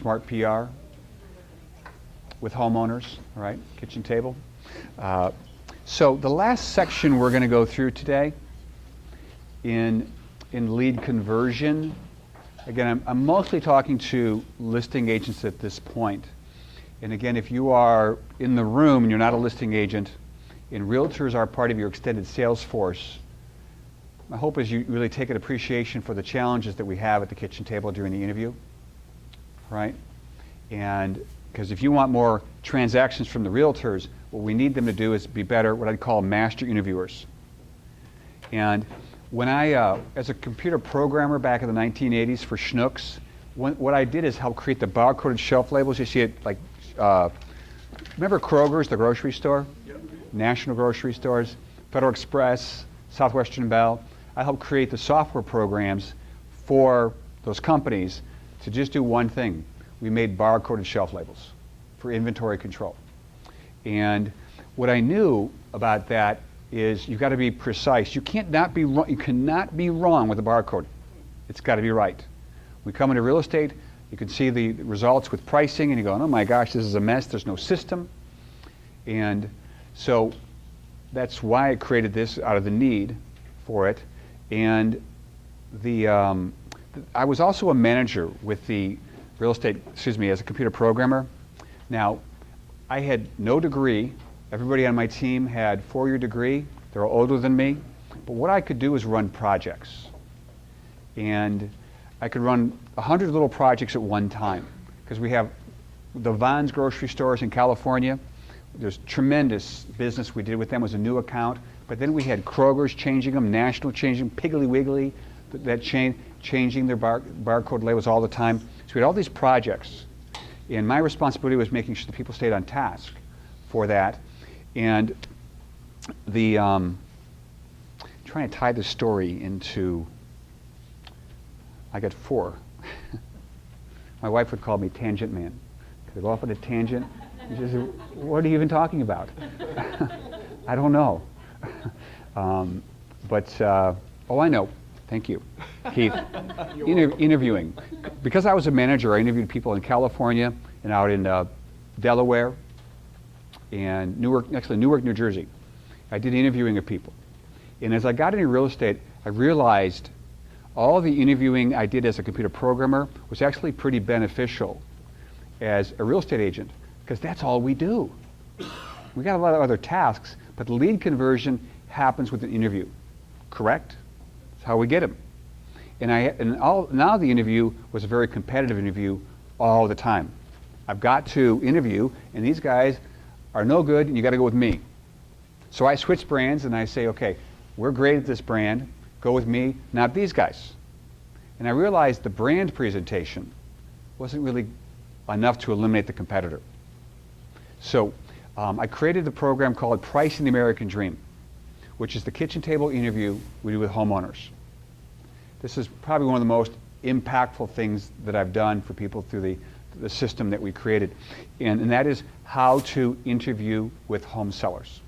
smart PR with homeowners, all right, kitchen table. So the last section we're going to go through today in lead conversion, again, I'm mostly talking to listing agents at this point. And again, if you are in the room and you're not a listing agent, and realtors are part of your extended sales force, my hope is you really take an appreciation for the challenges that we have at the kitchen table during the interview, right? And because if you want more transactions from the realtors, what we need them to do is be better, what I'd call master interviewers. And when I, as a computer programmer back in the 1980s for Schnucks, what I did is help create the barcoded shelf labels. You see it like, remember Kroger's, the grocery store? Yep. National grocery stores, Federal Express, Southwestern Bell. I helped create the software programs for those companies to just do one thing. We made barcoded shelf labels for inventory control. And what I knew about that is you've got to be precise. You cannot be wrong with the barcode. It's got to be right. We come into real estate, you can see the results with pricing and you go, oh my gosh, this is a mess, there's no system. And so that's why I created this out of the need for it. And I was also a manager with the real estate, as a computer programmer. Now, I had no degree. Everybody on my team had 4-year degree. They're all older than me. But what I could do is run projects. And I could run 100 little projects at one time. Because we have the Vons grocery stores in California. There's tremendous business we did with them. It was a new account. But then we had Kroger's changing them, National changing, Piggly Wiggly, that changing their barcode labels all the time. So we had all these projects. And my responsibility was making sure the people stayed on task for that. And trying to tie the story into, I got 4. My wife would call me Tangent Man. Could I go off on a tangent? She said, what are you even talking about? I don't know. Oh, I know. Thank you, Keith. Interviewing. Because I was a manager, I interviewed people in California and out in Delaware and Newark, New Jersey. I did interviewing of people. And as I got into real estate, I realized all the interviewing I did as a computer programmer was actually pretty beneficial as a real estate agent, because that's all we do. We got a lot of other tasks, but the lead conversion happens with an interview, correct? That's how we get them. Now the interview was a very competitive interview all the time. I've got to interview, and these guys are no good, and you got to go with me. So I switch brands, and I say, okay, we're great at this brand. Go with me, not these guys. And I realized the brand presentation wasn't really enough to eliminate the competitor. So I created a program called Pricing the American Dream, which is the kitchen table interview we do with homeowners. This is probably one of the most impactful things that I've done for people through the system that we created. And that is how to interview with home sellers.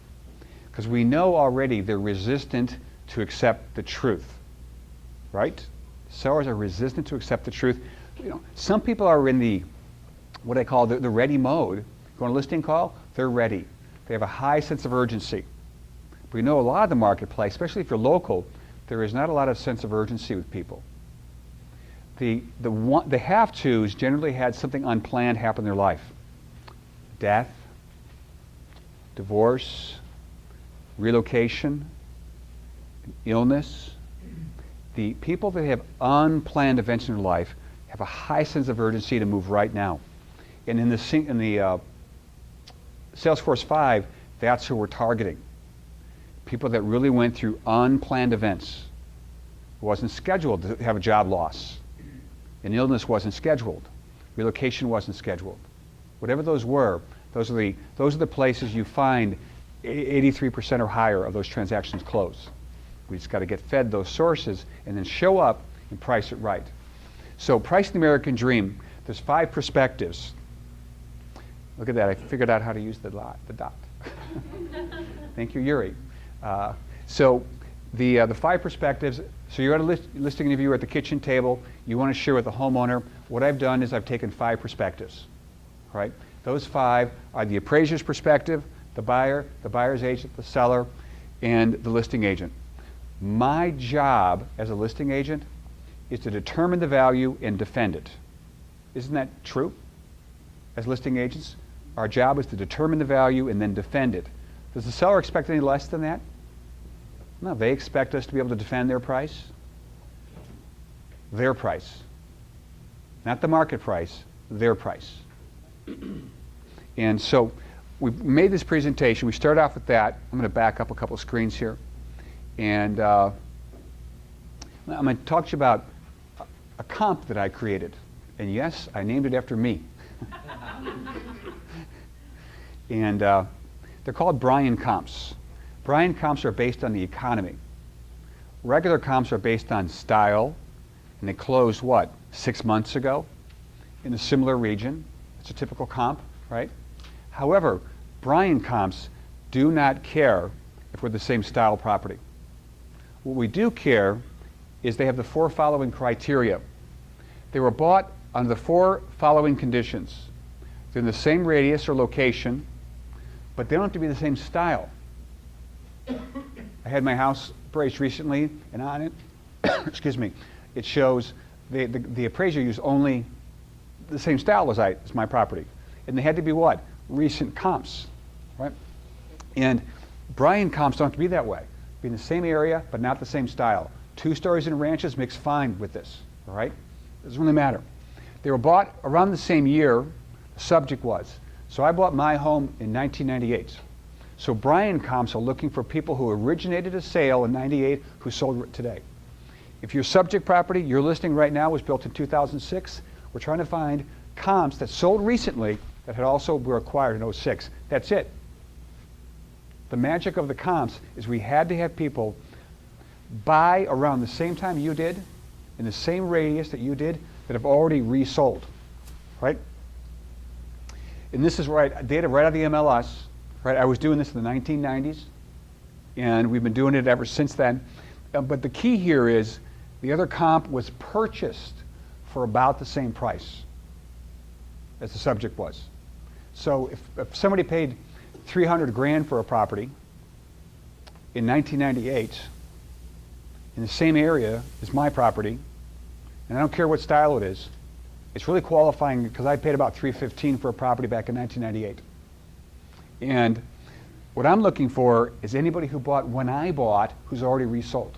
Because we know already they're resistant to accept the truth, right? Sellers are resistant to accept the truth. You know, some people are in the, what I call the ready mode. Go on a listing call, they're ready. They have a high sense of urgency. We know a lot of the marketplace, especially if you're local, there is not a lot of sense of urgency with people. The have-tos generally had something unplanned happen in their life. Death, divorce, relocation, illness. The people that have unplanned events in their life have a high sense of urgency to move right now. And in the Salesforce 5, that's who we're targeting. People that really went through unplanned events. It wasn't scheduled to have a job loss. An illness wasn't scheduled. Relocation wasn't scheduled. Whatever those were, those are the places you find 83% or higher of those transactions close. We just got to get fed those sources and then show up and price it right. So Pricing the American Dream, there's 5 perspectives. Look at that, I figured out how to use the dot. Thank you, Yuri. So the 5 perspectives, so you're at a listing interview at the kitchen table, you want to share with the homeowner what I've done is I've taken 5 perspectives, right? Those 5 are the appraiser's perspective, the buyer, the buyer's agent, the seller, and the listing agent. My job as a listing agent is to determine the value and defend it. Isn't that true? As listing agents, our job is to determine the value and then defend it. Does the seller expect any less than that? No, they expect us to be able to defend their price. Their price. Not the market price, their price. And so we've made this presentation. We start off with that. I'm going to back up a couple screens here. And I'm going to talk to you about a comp that I created. And yes, I named it after me. And they're called Bryan comps. Bryan comps are based on the economy. Regular comps are based on style, and they closed, what, 6 months ago in a similar region. It's a typical comp, right? However, Bryan comps do not care if we're the same style property. What we do care is they have the 4 following criteria. They were bought under the 4 following conditions. They're in the same radius or location, but they don't have to be the same style. I had my house appraised recently, and on it, excuse me, it shows the appraiser used only the same style as my property. And they had to be what? Recent comps, right? And Bryan comps don't have to be that way. Be in the same area, but not the same style. 2 stories and ranches mix fine with this, all right? Doesn't really matter. They were bought around the same year the subject was. So I bought my home in 1998. So Bryan comps are looking for people who originated a sale in 98 who sold it today. If your subject property, your listing right now was built in 2006, we're trying to find comps that sold recently that had also were acquired in 06. That's it. The magic of the comps is we had to have people buy around the same time you did, in the same radius that you did, that have already resold, right? And this is right, data right out of the MLS, right? I was doing this in the 1990s, and we've been doing it ever since then. But the key here is the other comp was purchased for about the same price as the subject was. So if somebody paid 300 grand for a property in 1998 in the same area as my property, and I don't care what style it is, it's really qualifying because I paid about $315 for a property back in 1998. And what I'm looking for is anybody who bought when I bought who's already resold.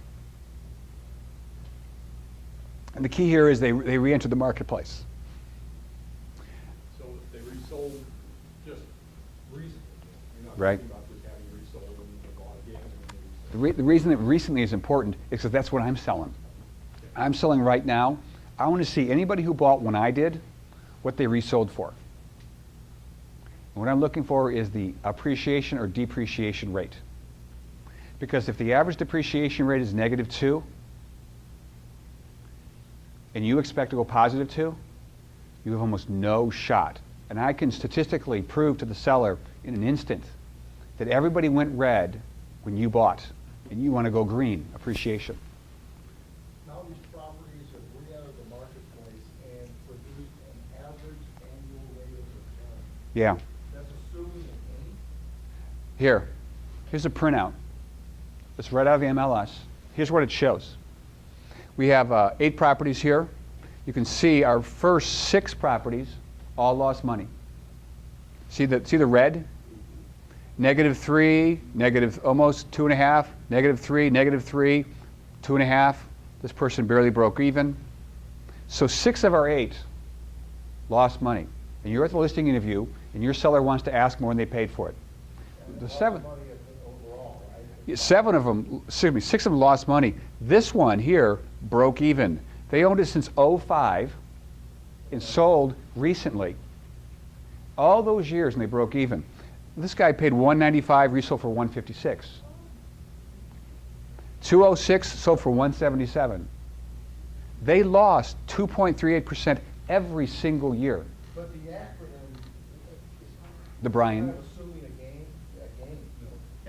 And the key here is they re-entered the marketplace. So if they resold just recently, you're not Right. talking about just having resold and they bought again and then resold. The reason that recently is important is because that's what I'm selling. I'm selling right now. I want to see anybody who bought when I did, what they resold for. And what I'm looking for is the appreciation or depreciation rate. Because if the average depreciation rate is -2, and you expect to go +2, you have almost no shot. And I can statistically prove to the seller in an instant that everybody went red when you bought, and you want to go green, appreciation. Now these properties have re-entered the marketplace and produced an average annual rate of return. Yeah. That's assuming an Here's a printout. It's right out of the MLS. Here's what it shows. We have 8 properties here. You can see our first 6 properties all lost money. See the red? -3, negative almost 2.5, -3, -3, 2.5. This person barely broke even. So 6 of our 8 lost money. And you're at the listing interview, and your seller wants to ask more than they paid for it. The 7. money overall, right? 7 of them, excuse me, 6 of them lost money. This one here broke even. They owned it since '05 and sold recently. All those years and they broke even. This guy paid $195, resold for $156. 206 sold for $177. They lost 2.38% every single year. But the acronym is The Bryan kind of assuming a gain.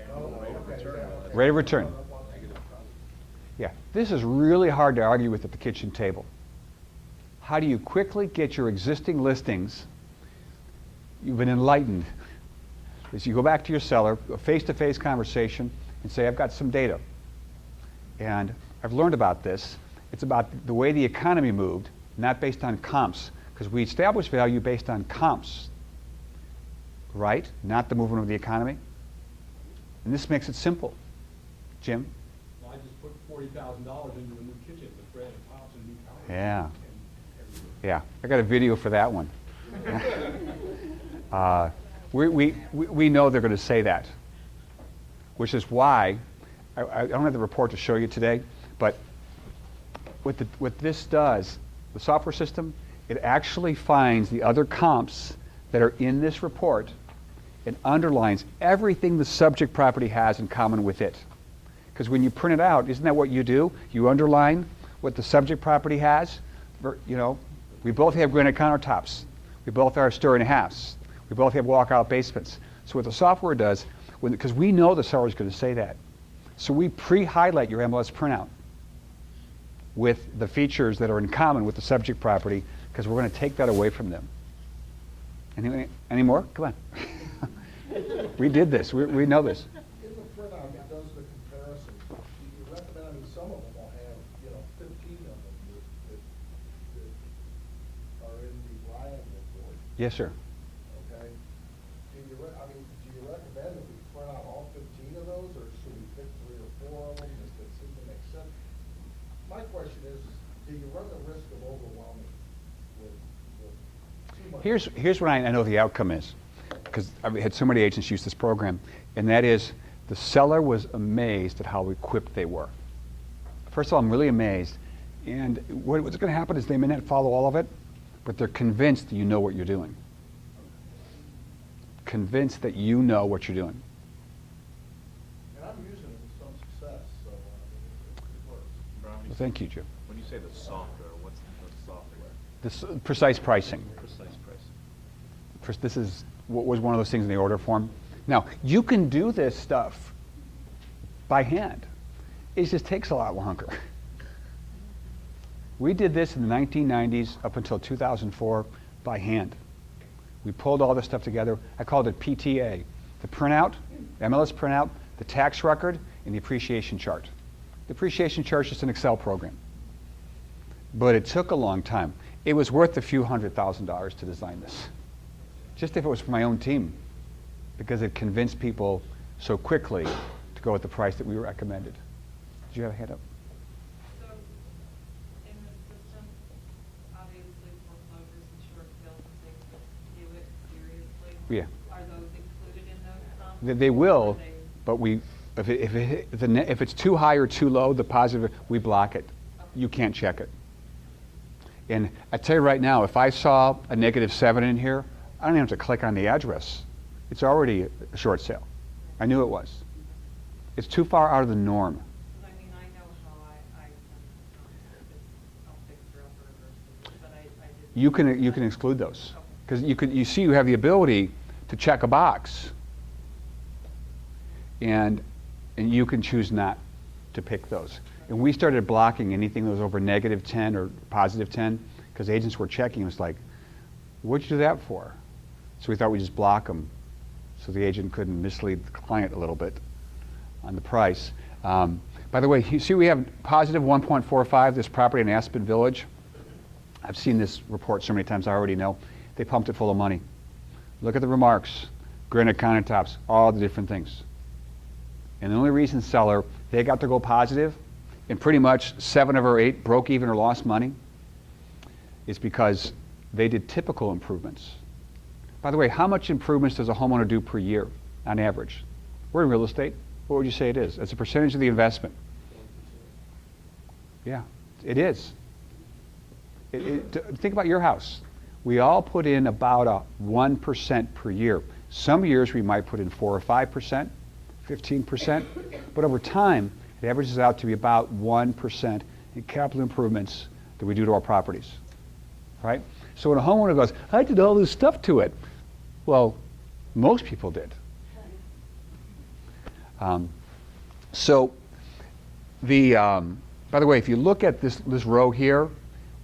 No, Rate of okay. return. rate of return. Yeah, this is really hard to argue with at the kitchen table. how do you quickly get your existing listings? You've been enlightened. Is you go back to your seller, a face-to-face conversation, and say, I've got some data. And I've learned about this. It's about the way the economy moved, not based on comps, because we establish value based on comps, right? Not the movement of the economy. And this makes it simple. Jim? Well, I just put $40,000 into a new kitchen with granite tops and new counters. Yeah. And everything. Yeah, I got a video for that one. We know they're going to say that, which is why I don't have the report to show you today, but what this does, the software system, it actually finds the other comps that are in this report and underlines everything the subject property has in common with it. Because when you print it out, isn't that what you do? You underline what the subject property has. You know, we both have granite countertops. We both are story and a halves. We both have walkout basements. So what the software does, because we know the seller is going to say that, so we pre-highlight your MLS printout with the features that are in common with the subject property, because we're going to take that away from them. Any more? Come on. We did this. We know this. In the printout, it does the comparison. Do you recommend, I mean, some of them will have, 15 of them that are in the Ryan report, Yes, sir. okay? Do you recommend that we print out all 15 of those, or should we pick 3 or 4 of them that seem to make sense? My question is, do you run the risk of overwhelming with too much? Here's what I know the outcome is, because I've had so many agents use this program, and that is the seller was amazed at how equipped they were. First of all, I'm really amazed, and what's going to happen is they may not follow all of it, but they're convinced that you know what you're doing. Convinced that you know what you're doing. And I'm using it with some success, so it works. Brian, Well, thank you, Jim. when you say the software, what's the software? This precise pricing. Precise price. This is what was one of those things in the order form. Now, you can do this stuff by hand. It just takes a lot longer. We did this in the 1990s up until 2004 by hand. We pulled all this stuff together. I called it PTA. The printout, MLS printout, the tax record, and the appreciation chart. The appreciation chart is just an Excel program. But it took a long time. It was worth a few $100,000 to design this. Just if it was for my own team, because it convinced people so quickly to go at the price that we recommended. Did you have a hand up? So, in the system, obviously foreclosures and short sales and things that view it seriously. Yeah. Are those included in those comps? They Or will, are they- but if it's too high or too low, the positive, we block it. You can't check it. And I tell you right now, if I saw a -7 in here, I don't even have to click on the address. It's already a short sale. I knew it was. It's too far out of the norm. 'Cause I mean, I know how I send the comps, if it's a fixer upper versus, but I didn't. You can exclude those, because you see you have the ability to check a box, and you can choose not to pick those. And we started blocking anything that was over -10 or +10, because agents were checking. It was like, what'd you do that for? So we thought we'd just block them, so the agent couldn't mislead the client a little bit on the price. By the way, you see we have +1.45, this property in Aspen Village. I've seen this report so many times I already know. They pumped it full of money. Look at the remarks, granite countertops, all the different things. And the only reason seller, they got to go positive, and pretty much 7 of our 8 broke even or lost money, is because they did typical improvements. By the way, how much improvements does a homeowner do per year on average? We're in real estate. What would you say it is? As a percentage of the investment. Yeah, it is. Think about your house. We all put in about a 1% per year. Some years we might put in 4 or 5%, 15%, but over time it averages out to be about 1% in capital improvements that we do to our properties, right? So when a homeowner goes, I did all this stuff to it, well, most people did. By the way, if you look at this row here,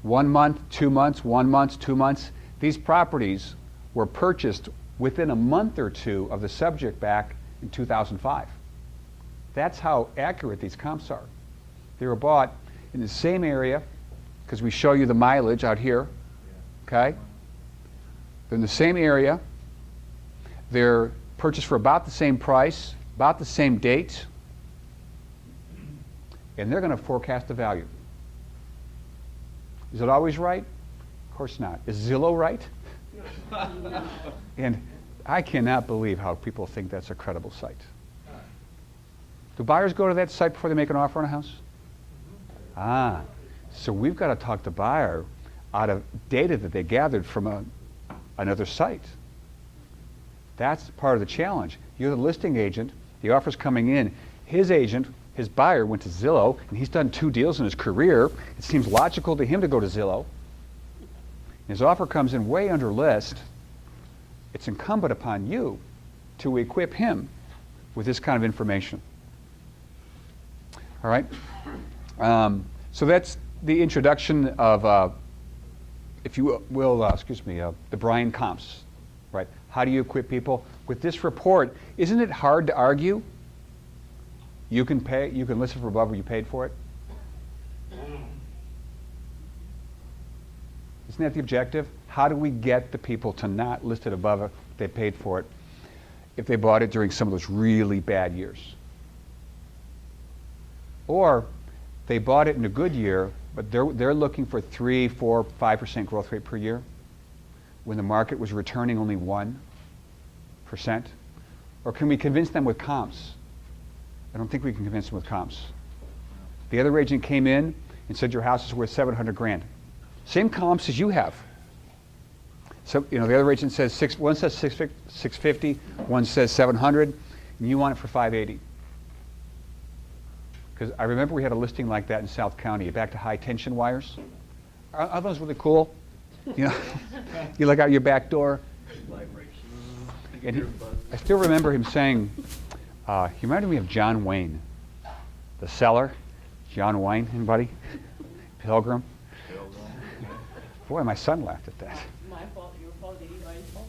1 month, 2 months, 1 month, 2 months. These properties were purchased within a month or two of the subject back in 2005. That's how accurate these comps are. They were bought in the same area, because we show you the mileage out here, okay? They're in the same area. They're purchased for about the same price, about the same date, and they're going to forecast the value. Is it always right? Of course not. Is Zillow right? And I cannot believe how people think that's a credible site. Do buyers go to that site before they make an offer on a house? Ah, so we've got to talk the buyer out of data that they gathered from another site. That's part of the challenge. You're the listing agent, the offer's coming in, his agent, his buyer went to Zillow, and he's done 2 deals in his career. It seems logical to him to go to Zillow. His offer comes in way under list. It's incumbent upon you to equip him with this kind of information. All right? So that's the introduction of, if you will, the Brian comps, right? How do you equip people? With this report, isn't it hard to argue? You can list it for above what you paid for it? Isn't that the objective? How do we get the people to not list it above what they paid for it if they bought it during some of those really bad years? Or they bought it in a good year, but they're looking for 3, 4, 5% growth rate per year when the market was returning only 1%? Or can we convince them with comps? I don't think we can convince them with comps. The other agent came in and said your house is worth $700,000. Same comps as you have. So the other agent says one says 650, one says 700, and you want it for 580. Because I remember we had a listing like that in South County, back to high tension wires. Are those really cool? You look out your back door. And I still remember him saying, he reminded me of John Wayne, the seller. John Wayne, anybody? Pilgrim? Boy, my son laughed at that. My fault, your fault, anybody's fault?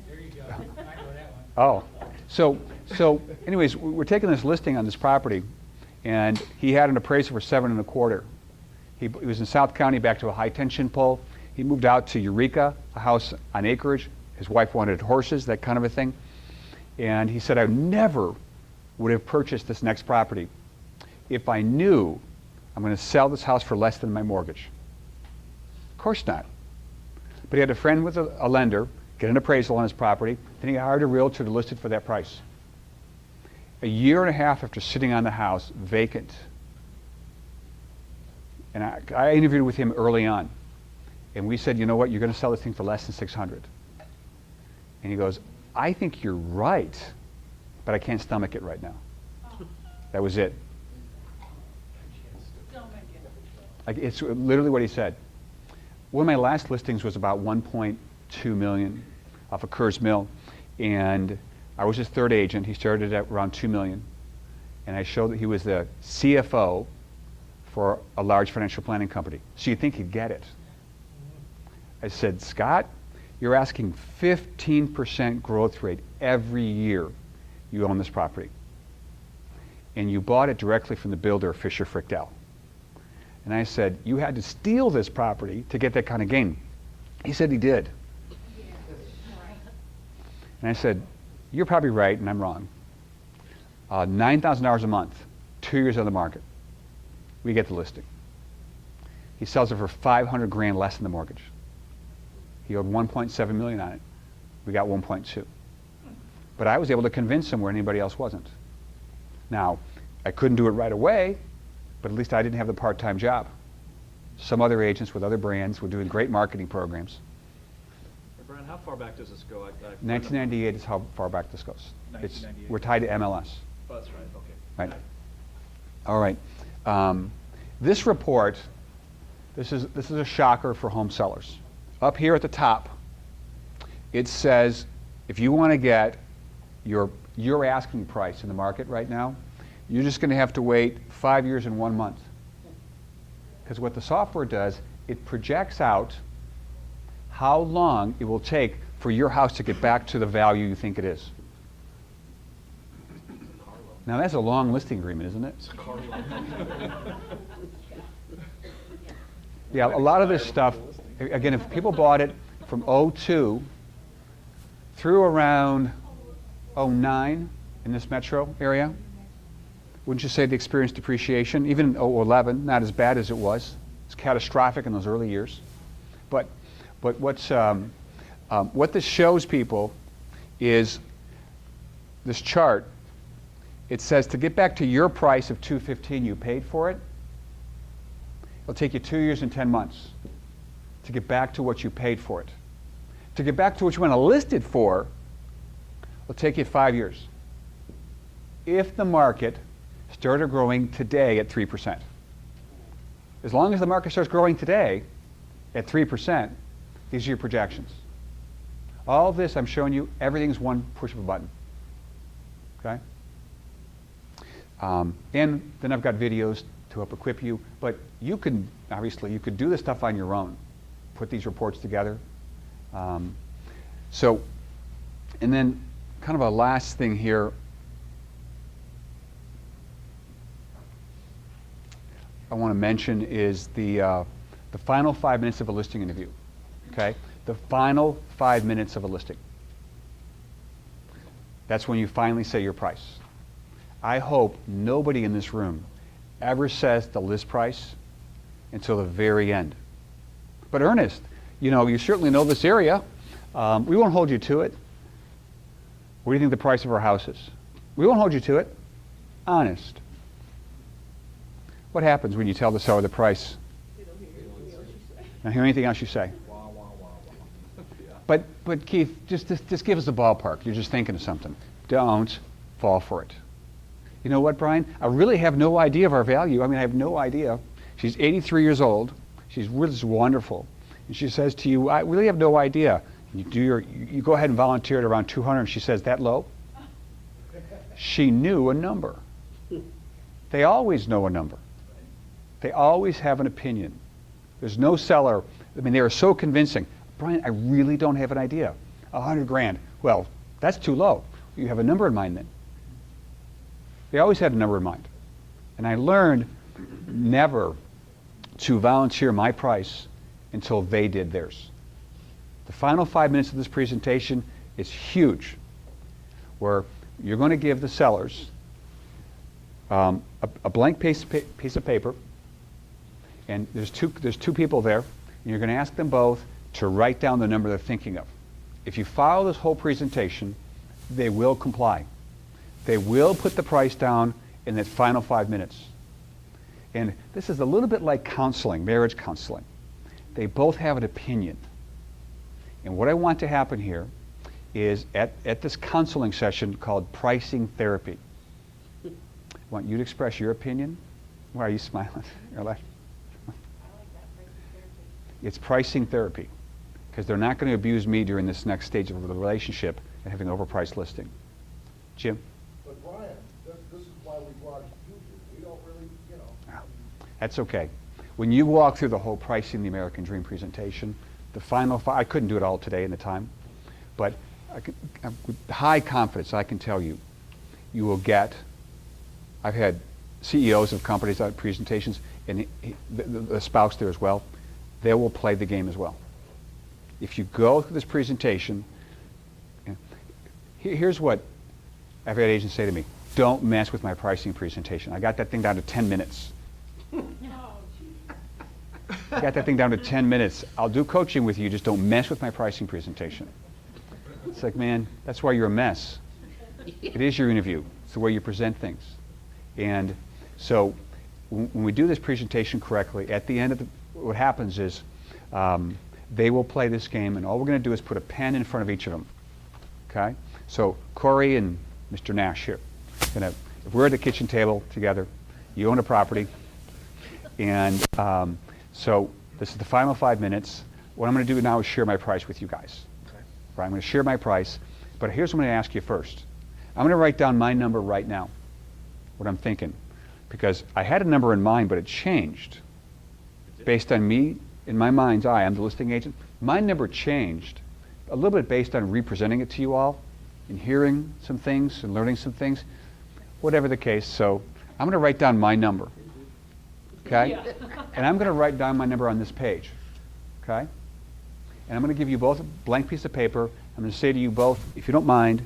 There you go. I know that one. Oh, so anyways, we're taking this listing on this property, and he had an appraisal for 7.25. He was in South County, back to a high tension pole. He moved out to Eureka, a house on acreage. His wife wanted horses, that kind of a thing. And he said, I never would have purchased this next property if I knew I'm going to sell this house for less than my mortgage. Of course not. But he had a friend with a lender get an appraisal on his property, then he hired a realtor to list it for that price. A year and a half after sitting on the house, vacant. And I interviewed with him early on. And we said, you know what, you're going to sell this thing for less than 600. And he goes, I think you're right, but I can't stomach it right now. That was it. Like, it's literally what he said. One of my last listings was about 1.2 million off of Kerrs Mill, and I was his third agent. He started at around 2 million, and I showed that he was the CFO for a large financial planning company. So you'd think he'd get it. I said, Scott, you're asking 15% growth rate every year you own this property, and you bought it directly from the builder, Fisher Frichtell. And I said, you had to steal this property to get that kind of gain. He said he did. And I said, you're probably right, and I'm wrong. $9,000 a month, 2 years on the market. We get the listing. He sells it for $500,000 less than the mortgage. He owed $1.7 million on it. We got 1.2. But I was able to convince him where anybody else wasn't. Now, I couldn't do it right away, but at least I didn't have the part-time job. Some other agents with other brands were doing great marketing programs. Brian, how far back does this go? 1998 is how far back this goes. 1998. We're tied to MLS. Oh, that's right, okay. Right. All right. This report, this is a shocker for home sellers. Up here at the top, it says if you want to get your asking price in the market right now, you're just going to have to wait 5 years and 1 month. Because what the software does, it projects out how long it will take for your house to get back to the value you think it is. Now that's a long listing agreement, isn't it? Yeah, a lot of this stuff, again, if people bought it from '02 through around '09 in this metro area, wouldn't you say the experienced depreciation, even in '11, not as bad as it was. It's catastrophic in those early years. But what this shows people is this chart. It says to get back to your price of $215 you paid for it, it'll take you 2 years and 10 months to get back to what you paid for it. To get back to what you want to list it for, it'll take you 5 years. If the market started growing today at 3%. As long as the market starts growing today at 3%, these are your projections. All this I'm showing you, everything's one push of a button. Okay? And then I've got videos to help equip you, but you can, obviously, you could do this stuff on your own. Put these reports together. And then kind of a last thing here. I want to mention is the final 5 minutes of a listing interview. Okay? The final 5 minutes of a listing. That's when you finally say your price. I hope nobody in this room ever says the list price until the very end. But Ernest, you certainly know this area. We won't hold you to it. What do you think the price of our house is? We won't hold you to it. Honest. What happens when you tell the seller the price? Not hear anything else you say. But Keith, just give us a ballpark. You're just thinking of something. Don't fall for it. You know what, Brian? I really have no idea of our value. I mean, I have no idea. She's 83 years old. She's really just wonderful. And she says to you, I really have no idea. You go ahead and volunteer at around 200. And she says, that low? She knew a number. They always know a number. They always have an opinion. There's no seller. I mean, they are so convincing. Brian, I really don't have an idea. 100 grand. Well, that's too low. You have a number in mind then. They always had a number in mind. And I learned never to volunteer my price until they did theirs. The final 5 minutes of this presentation is huge, where you're going to give the sellers a blank piece of paper, and there's two people there, and you're going to ask them both to write down the number they're thinking of. If you follow this whole presentation, they will comply. They will put the price down in that final 5 minutes. And this is a little bit like counseling, marriage counseling. They both have an opinion. And what I want to happen here is at this counseling session called pricing therapy, I want you to express your opinion. Why are you smiling? You're laughing. I like that pricing therapy. It's pricing therapy, because they're not going to abuse me during this next stage of the relationship and having an overpriced listing. Jim? But Ryan, this is why we brought you here. We don't really, That's okay. When you walk through the whole Pricing the American Dream presentation, the final I couldn't do it all today in the time, but with high confidence I can tell you, you will get, I've had CEOs of companies at presentations, and the spouse there as well, they will play the game as well. If you go through this presentation, here's what I've had agents say to me: don't mess with my pricing presentation. I got that thing down to 10 minutes. I got that thing down to 10 minutes. I'll do coaching with you, just don't mess with my pricing presentation. It's like, man, that's why you're a mess. It is your interview. It's the way you present things. And so when we do this presentation correctly, at the end of what happens is they will play this game, and all we're going to do is put a pen in front of each of them. Okay? So Corey and Mr. Nash here. If we're at the kitchen table together, you own a property, and so this is the final 5 minutes. What I'm going to do now is share my price with you guys. Okay. Right, I'm going to share my price, but here's what I'm going to ask you first. I'm going to write down my number right now, what I'm thinking, because I had a number in mind, but it changed based on me in my mind's eye, I'm the listing agent. My number changed a little bit based on representing it to you all and hearing some things and learning some things, whatever the case. So I'm going to write down my number, okay? Yeah. And I'm going to write down my number on this page, okay? And I'm going to give you both a blank piece of paper. I'm going to say to you both, if you don't mind,